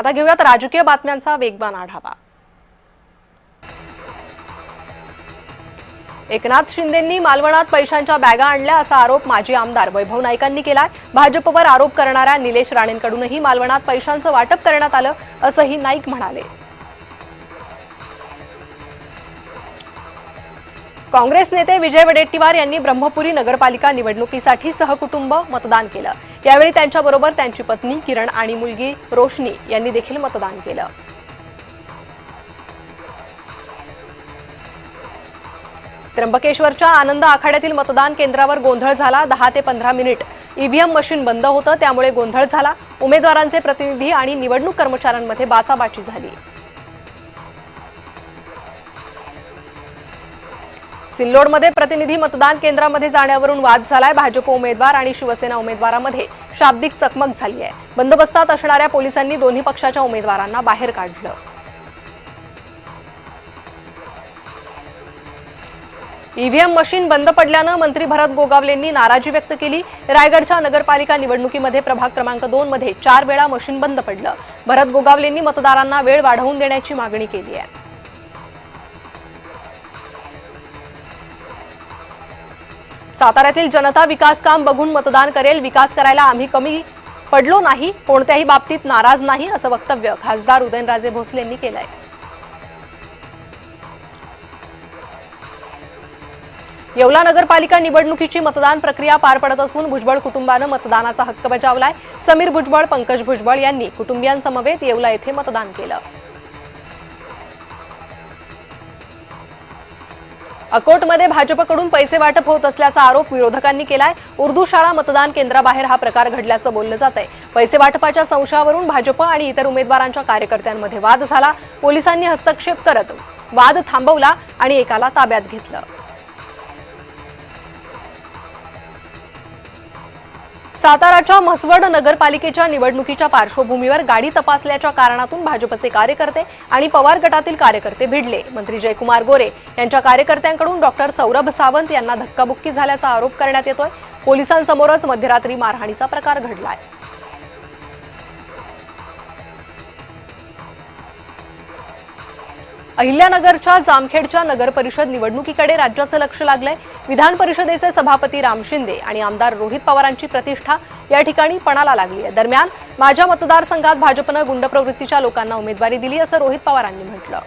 आता घेऊयात राजकीय बातम्यांचा वेगवान आढावा। एकनाथ शिंदेंनी मालवणात पैशांच्या बॅगा आणल्या असा आरोप माजी आमदार वैभव नाईकांनी केलाय। भाजपवर आरोप करणाऱ्या निलेश राणेंकडूनही मालवणात पैशांचं वाटप करण्यात आलं असंही नाईक म्हणाले। काँग्रेस नेते विजय वडेट्टीवार यांनी ब्रह्मपुरी नगरपालिका निवडणुकीसाठी सहकुटुंब मतदान केलं। यावेळी त्यांच्याबरोबर त्यांची पत्नी किरण आणि मुलगी रोशनी यांनी देखील मतदान केलं। त्र्यंबकेश्वरच्या आनंद आखाड्यातील मतदान केंद्रावर गोंधळ झाला। 10 ते 15 मिनिट ईव्हीएम मशीन बंद होतं, त्यामुळे गोंधळ झाला। उमेदवारांचे प्रतिनिधी आणि निवडणूक कर्मचाऱ्यांमध्ये बाचाबाची झाली। सिल्लोडमध्ये प्रतिनिधी मतदान केंद्रामध्ये जाण्यावरून वाद झालाय। भाजप उमेदवार आणि शिवसेना उमेदवारांमध्ये शाब्दिक चकमक झाली आहे। बंदोबस्तात असणाऱ्या पोलिसांनी दोन्ही पक्षाच्या उमेदवारांना बाहेर काढलं। ईव्हीएम मशीन बंद पडल्यानं मंत्री भरत गोगावलेंनी नाराजी व्यक्त केली। रायगडच्या नगरपालिका निवडणुकीमध्ये प्रभाग क्रमांक 2 मध्ये 4 वेळा मशीन बंद पडलं। भरत गोगावलेंनी मतदारांना वेळ वाढवून देण्याची मागणी केली आहे। साताऱ्यातील जनता विकास काम बघून मतदान करेल। विकास करायला आम्ही कमी पडलो नाही, कोणत्याही बाबतीत नाराज नाही असं वक्तव्य खासदार उदयनराजे भोसले यांनी केलंय। येवला नगरपालिका निवडणुकीची मतदान प्रक्रिया पार पडत असून भुजबळ कुटुंबानं मतदानाचा हक्क बजावलाय। समीर भुजबळ, पंकज भुजबळ यांनी कुटुंबियांसमवेत येवला येथे मतदान केलं। अकोटमध्ये भाजपकडून पैसे वाटप होत असल्याचा आरोप विरोधकांनी केलाय। उर्दू शाळा मतदान केंद्राबाहेर हा प्रकार घडल्याचं बोललं जातंय। पैसे वाटपाच्या संशयावरून भाजप आणि इतर उमेदवारांच्या कार्यकर्त्यांमध्ये वाद झाला। पोलिसांनी हस्तक्षेप करत वाद थांबवला आणि एकाला ताब्यात घेतलं। साताराच्या म्हसवड नगरपालिकेच्या निवडणुकीच्या पार्श्वभूमीवर गाडी तपासल्याच्या कारणातून भाजपचे कार्यकर्ते आणि पवार गटातील कार्यकर्ते भिडले। मंत्री जयकुमार गोरे यांच्या कार्यकर्त्यांकडून डॉक्टर सौरभ सावंत यांना धक्काबुक्की झाल्याचा आरोप करण्यात येतोय। पोलिसांसमोरच मध्यरात्री मारहाणीचा प्रकार घडलाय। अहिल्यानगरच्या जामखेडच्या नगरपरिषद निवडणुकीकडे राज्याचं लक्ष लागलंय। विधान परिषदेचे सभापती राम शिंदे आणि आमदार रोहित पवारांची प्रतिष्ठा या ठिकाणी पणाला लागली आहे। दरम्यान माझ्या मतदारसंघात भाजपनं गुंड प्रवृत्तीच्या लोकांना उमेदवारी दिली असं रोहित पवारांनी म्हटलं।